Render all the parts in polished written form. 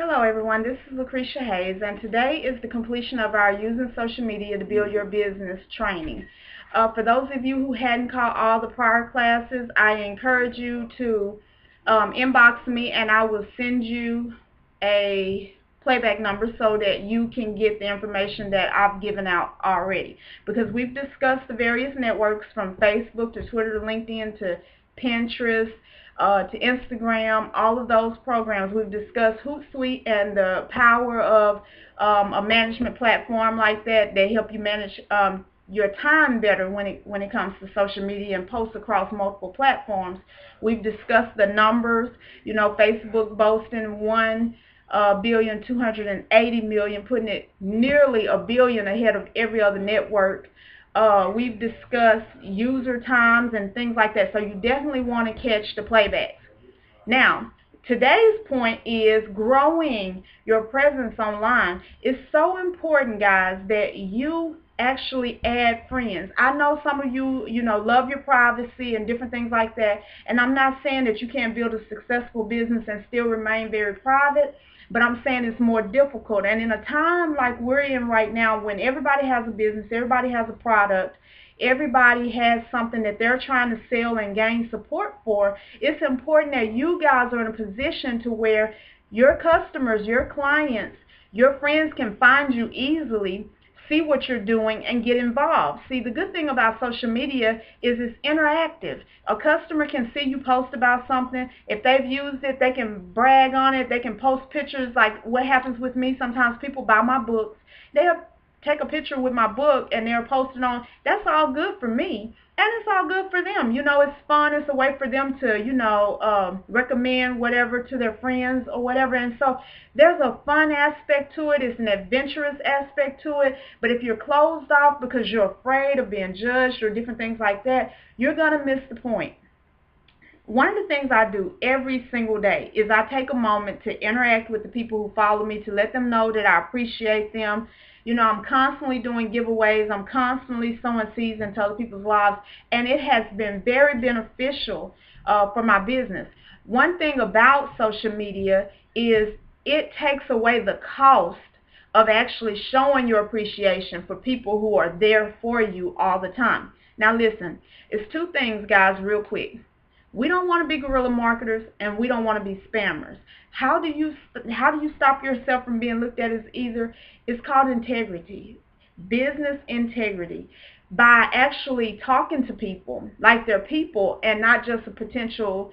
Hello everyone, this is Lucretia Hayes, and today is the completion of our Using Social Media to Build Your Business training. For those of you who hadn't caught all the prior classes, I encourage you to inbox me and I will send you a playback number so that you can get the information that I've given out already. Because we've discussed the various networks from Facebook to Twitter to LinkedIn to Pinterest, to Instagram, all of those programs. We've discussed Hootsuite and the power of a management platform like that. They help you manage your time better when it comes to social media and post across multiple platforms. We've discussed the numbers. You know, Facebook boasting 1,280,000,000, putting it nearly a billion ahead of every other network. We've discussed user times and things like that, so you definitely want to catch the playbacks. Now, today's point is growing your presence online. It's so important, guys, that you actually add friends. I know some of you, love your privacy and different things like that, and I'm not saying that you can't build a successful business and still remain very private, but I'm saying it's more difficult. And in a time like we're in right now, when everybody has a business, everybody has a product, everybody has something that they're trying to sell and gain support for, it's important that you guys are in a position to where your customers, your clients, your friends can find you easily, see what you're doing, and get involved. See, the good thing about social media is it's interactive. A customer can see you post about something. If they've used it, they can brag on it. They can post pictures. Like what happens with me, sometimes people buy my books. They'll take a picture with my book and they're posting on. That's all good for me, and it's all good for them. It's fun. It's a way for them to recommend whatever to their friends or whatever. And so there's a fun aspect to it. It's an adventurous aspect to it. But if you're closed off because you're afraid of being judged or different things like that, you're gonna miss the point. One of the things I do every single day is I take a moment to interact with the people who follow me, to let them know that I appreciate them. I'm constantly doing giveaways. I'm constantly sowing seeds into other people's lives, and it has been very beneficial for my business. One thing about social media is it takes away the cost of actually showing your appreciation for people who are there for you all the time. Now listen, it's two things, guys, real quick. We don't want to be guerrilla marketers, and we don't want to be spammers. How do you stop yourself from being looked at as either? It's called integrity, business integrity, by actually talking to people like they're people and not just a potential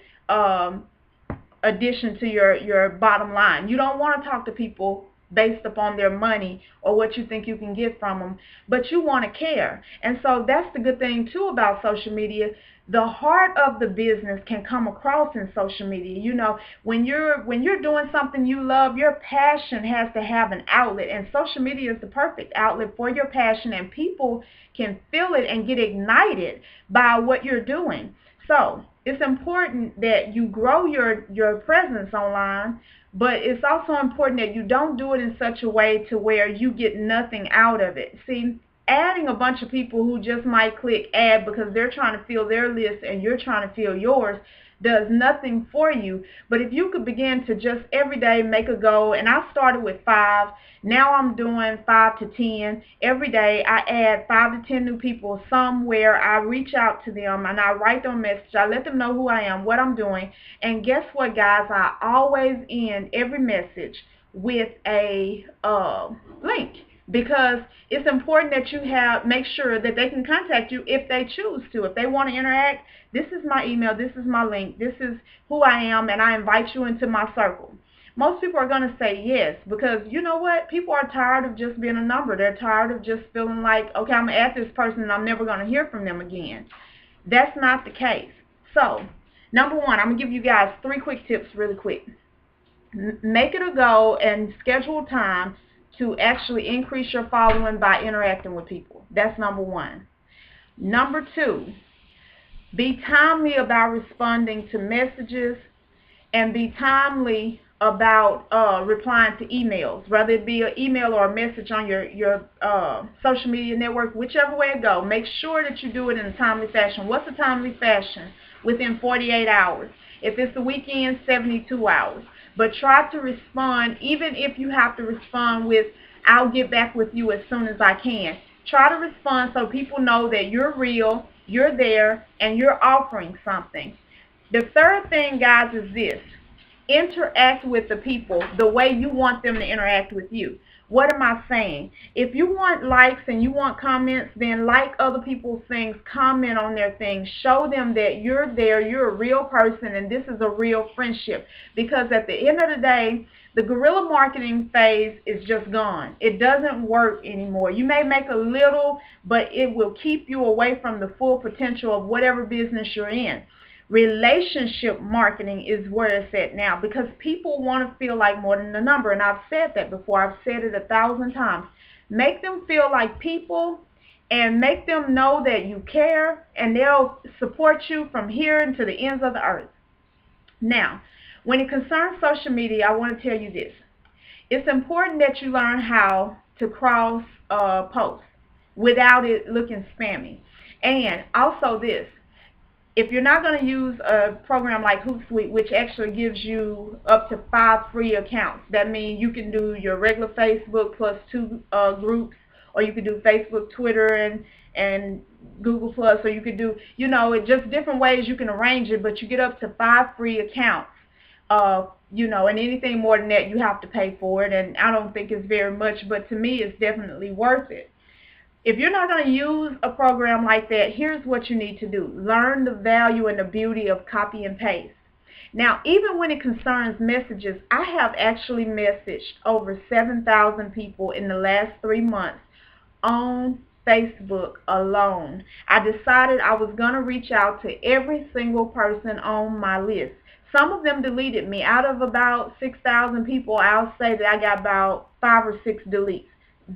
addition to your bottom line. You don't want to talk to people based upon their money or what you think you can get from them, but you want to care. And so that's the good thing too about social media. The heart of the business can come across in social media. When you're doing something you love, your passion has to have an outlet, and social media is the perfect outlet for your passion, and people can feel it and get ignited by what you're doing. So it's important that you grow your presence online, but it's also important that you don't do it in such a way to where you get nothing out of it. See, adding a bunch of people who just might click add because they're trying to fill their list and you're trying to fill yours does nothing for you. But if you could begin to just every day make a goal, and I started with 5, now I'm doing 5 to 10. Every day I add 5 to 10 new people somewhere. I reach out to them and I write them a message. I let them know who I am, what I'm doing. And guess what, guys? I always end every message with a link, because it's important that you make sure that they can contact you if they choose to. If they want to interact, this is my email, this is my link, this is who I am, and I invite you into my circle. Most people are going to say yes, because you know what? People are tired of just being a number. They're tired of just feeling like, okay, I'm going to add this person and I'm never going to hear from them again. That's not the case. So, number one, I'm going to give you guys 3 quick tips really quick. Make it a goal and schedule time to actually increase your following by interacting with people. That's number 1. Number 2, be timely about responding to messages, and be timely about replying to emails, whether it be an email or a message on your social media network, whichever way it go. Make sure that you do it in a timely fashion. What's a timely fashion? Within 48 hours. If it's the weekend, 72 hours. But try to respond, even if you have to respond with, I'll get back with you as soon as I can. Try to respond so people know that you're real, you're there, and you're offering something. The third thing, guys, is this. Interact with the people the way you want them to interact with you. What am I saying? If you want likes and you want comments, then like other people's things, comment on their things. Show them that you're there, you're a real person, and this is a real friendship. Because at the end of the day, the guerrilla marketing phase is just gone. It doesn't work anymore. You may make a little, but it will keep you away from the full potential of whatever business you're in. Relationship marketing is where it's at now, because people want to feel like more than a number, and I've said that before. I've said it 1,000 times. Make them feel like people, and make them know that you care, and they'll support you from here into the ends of the earth. Now, when it concerns social media, I want to tell you this. It's important that you learn how to cross posts without it looking spammy. And also this. If you're not going to use a program like Hootsuite, which actually gives you up to 5 free accounts, that means you can do your regular Facebook plus 2 groups, or you could do Facebook, Twitter, and Google Plus, or you could do, it just different ways you can arrange it, but you get up to 5 free accounts. And anything more than that, you have to pay for it, and I don't think it's very much, but to me, it's definitely worth it. If you're not going to use a program like that, here's what you need to do. Learn the value and the beauty of copy and paste. Now, even when it concerns messages, I have actually messaged over 7,000 people in the last 3 months on Facebook alone. I decided I was going to reach out to every single person on my list. Some of them deleted me. Out of about 6,000 people, I'll say that I got about 5 or 6 deletes.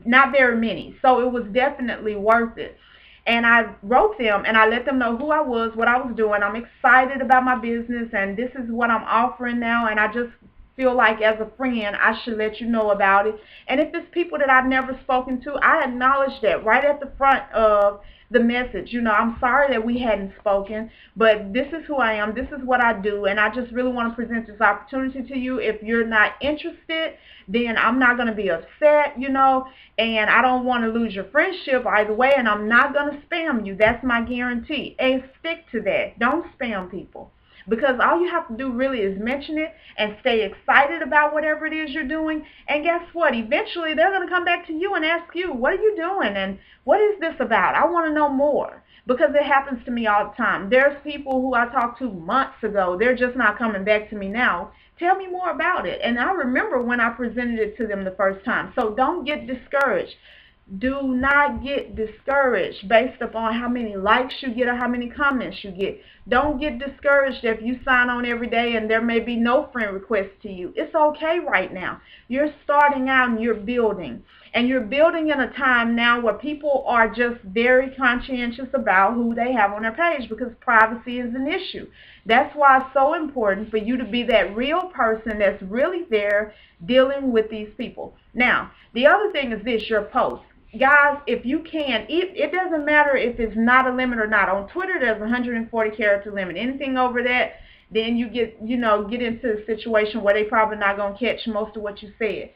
Not very many. So it was definitely worth it. And I wrote them and I let them know who I was, what I was doing. I'm excited about my business, and this is what I'm offering now, and I just feel like as a friend I should let you know about it. And if it's people that I've never spoken to, I acknowledge that right at the front of the message. I'm sorry that we hadn't spoken, but this is who I am, this is what I do, and I just really want to present this opportunity to you. If you're not interested, then I'm not going to be upset, and I don't want to lose your friendship either way, and I'm not going to spam you. That's my guarantee. And stick to that. Don't spam people. Because all you have to do really is mention it and stay excited about whatever it is you're doing. And guess what? Eventually they're going to come back to you and ask you, what are you doing? And what is this about? I want to know more. Because it happens to me all the time. There's people who I talked to months ago. They're just not coming back to me now. Tell me more about it. And I remember when I presented it to them the first time. So don't get discouraged. Do not get discouraged based upon how many likes you get or how many comments you get. Don't get discouraged if you sign on every day and there may be no friend requests to you. It's okay right now. You're starting out and you're building. And you're building in a time now where people are just very conscientious about who they have on their page, because privacy is an issue. That's why it's so important for you to be that real person that's really there dealing with these people. Now, the other thing is this, your post. Guys, if you can, it doesn't matter if it's not a limit or not. On Twitter, there's a 140 character limit. Anything over that, then you get into a situation where they probably not going to catch most of what you said.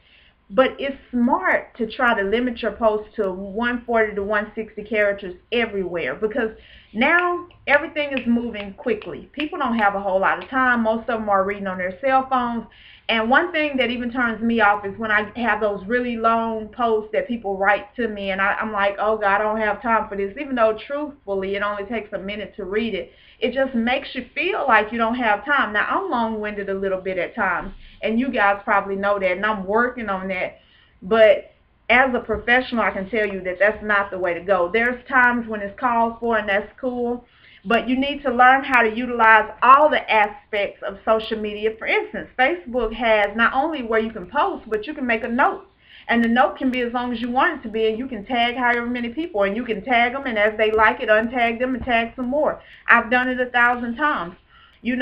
But it's smart to try to limit your posts to 140 to 160 characters everywhere, because now everything is moving quickly. People don't have a whole lot of time. Most of them are reading on their cell phones. And one thing that even turns me off is when I have those really long posts that people write to me, and I'm like, oh God, I don't have time for this. Even though truthfully it only takes a minute to read it, it just makes you feel like you don't have time. Now, I'm long-winded a little bit at times, and you guys probably know that, and I'm working on that. But as a professional, I can tell you that that's not the way to go. There's times when it's called for, and that's cool. But you need to learn how to utilize all the aspects of social media. For instance, Facebook has not only where you can post, but you can make a note. And the note can be as long as you want it to be, and you can tag however many people, and you can tag them, and as they like it, untag them and tag some more. I've done it 1,000 times. You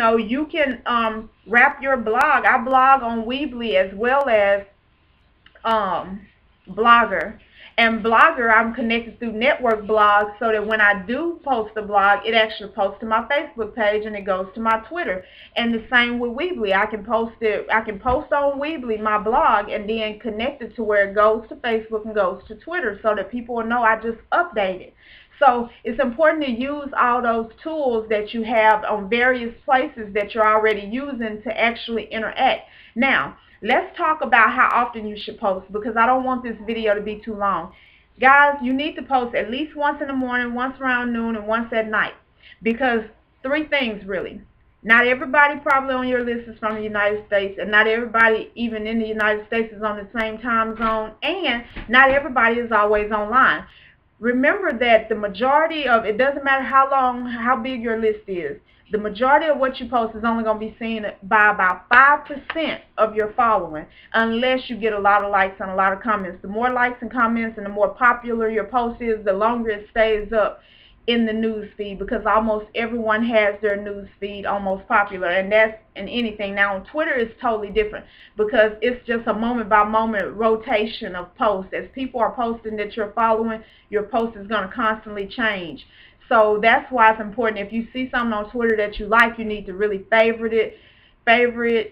can wrap your blog. I blog on Weebly as well as Blogger. And Blogger, I'm connected through network blogs, so that when I do post a blog, it actually posts to my Facebook page and it goes to my Twitter. And the same with Weebly. I can post on Weebly, my blog, and then connect it to where it goes to Facebook and goes to Twitter, so that people will know I just updated. So it's important to use all those tools that you have on various places that you're already using to actually interact. Now, let's talk about how often you should post, because I don't want this video to be too long. Guys, you need to post at least once in the morning, once around noon, and once at night. Because three things really. Not everybody probably on your list is from the United States, and not everybody even in the United States is on the same time zone, and not everybody is always online. Remember that the majority of, it doesn't matter how big your list is, the majority of what you post is only going to be seen by about 5% of your following, unless you get a lot of likes and a lot of comments. The more likes and comments and the more popular your post is, the longer it stays up in the news feed, because almost everyone has their news feed almost popular, and that's in anything. Now on Twitter it's totally different, because it's just a moment by moment rotation of posts. As people are posting that you're following, your post is going to constantly change. So that's why it's important, if you see something on Twitter that you like, you need to really favorite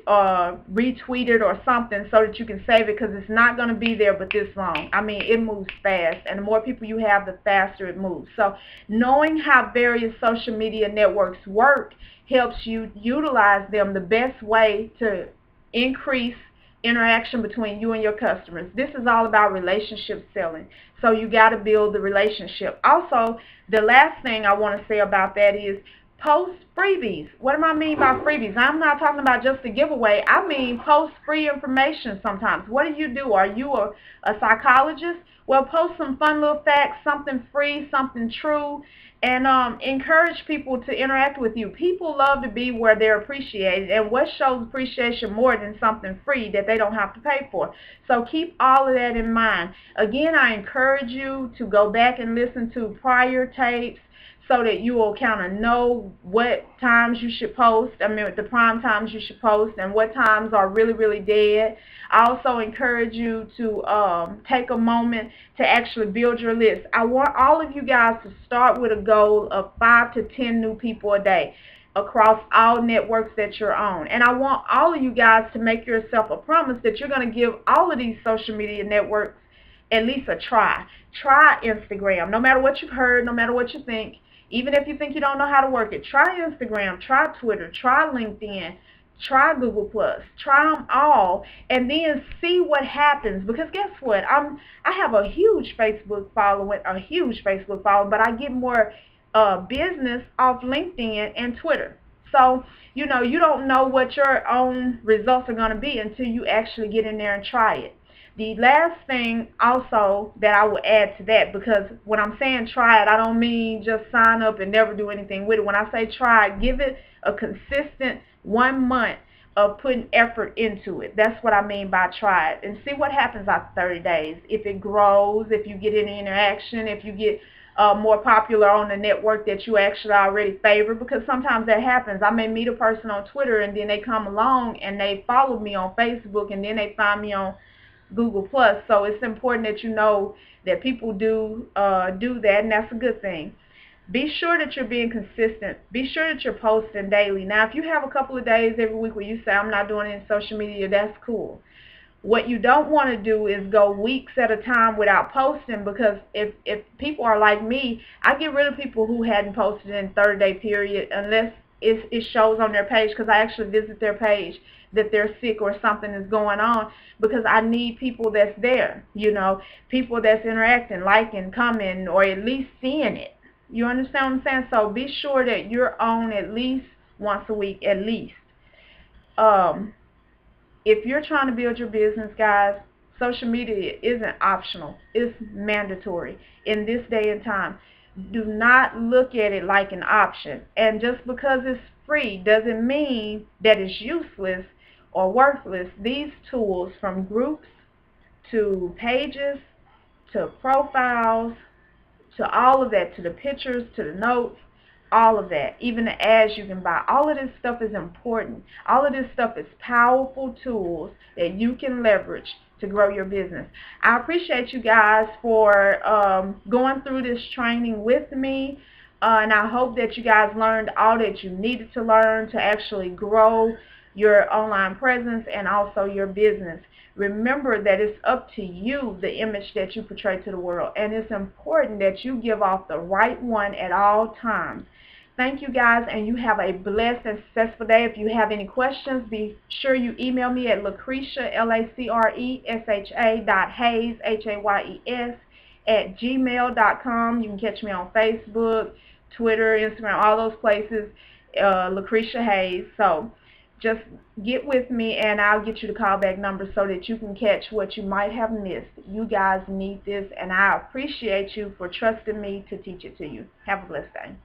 or retweet it or something, so that you can save it, because it's not going to be there but this long. I mean, it moves fast, and the more people you have, the faster it moves. So knowing how various social media networks work helps you utilize them the best way to increase interaction between you and your customers. This is all about relationship selling, so you got to build the relationship. Also, the last thing I want to say about that is post freebies. What do I mean by freebies? I'm not talking about just a giveaway. I mean post free information sometimes. What do? Are you a psychologist? Well, post some fun little facts, something free, something true, and encourage people to interact with you. People love to be where they're appreciated, and what shows appreciation more than something free that they don't have to pay for? So keep all of that in mind. Again, I encourage you to go back and listen to prior tapes, so that you will kind of know what times you should post, the prime times you should post, and what times are really, really dead. I also encourage you to take a moment to actually build your list. I want all of you guys to start with a goal of 5 to 10 new people a day across all networks that you're on. And I want all of you guys to make yourself a promise that you're going to give all of these social media networks at least a try. Try Instagram. No matter what you've heard, no matter what you think, even if you think you don't know how to work it, try Instagram, try Twitter, try LinkedIn, try Google+, try them all, and then see what happens. Because guess what? I have a huge Facebook following, but I get more business off LinkedIn and Twitter. So, you don't know what your own results are going to be until you actually get in there and try it. The last thing also that I will add to that, because when I'm saying try it, I don't mean just sign up and never do anything with it. When I say try it, give it a consistent 1 month of putting effort into it. That's what I mean by try it. And see what happens after 30 days. If it grows, if you get any interaction, if you get more popular on the network that you actually already favor, because sometimes that happens. I may meet a person on Twitter and then they come along and they follow me on Facebook and then they find me on Google+. So it's important that you know that people do that, and that's a good thing. Be sure that you're being consistent. Be sure that you're posting daily. Now, if you have a couple of days every week where you say, I'm not doing any social media, that's cool. What you don't want to do is go weeks at a time without posting, because if people are like me, I get rid of people who hadn't posted in a 30-day period unless it shows on their page, because I actually visit their page that they're sick or something is going on, because I need people that's there, people that's interacting, liking, commenting, or at least seeing it. You understand what I'm saying? So be sure that you're on at least once a week, at least. If you're trying to build your business, guys, social media isn't optional. It's mandatory in this day and time. Do not look at it like an option. And just because it's free doesn't mean that it's useless or worthless. These tools, from groups to pages to profiles to all of that, to the pictures, to the notes, all of that, even the ads you can buy, all of this stuff is important. All of this stuff is powerful tools that you can leverage to grow your business. I appreciate you guys for going through this training with me, and I hope that you guys learned all that you needed to learn to actually grow your online presence and also your business. Remember that it's up to you, the image that you portray to the world, and it's important that you give off the right one at all times. Thank you guys, and you have a blessed and successful day. If you have any questions, be sure you email me at Lacresha, LACRESHA.Hayes, HAYES, @gmail.com. You can catch me on Facebook, Twitter, Instagram, all those places, Lacresha Hayes. So just get with me, and I'll get you the callback number so that you can catch what you might have missed. You guys need this, and I appreciate you for trusting me to teach it to you. Have a blessed day.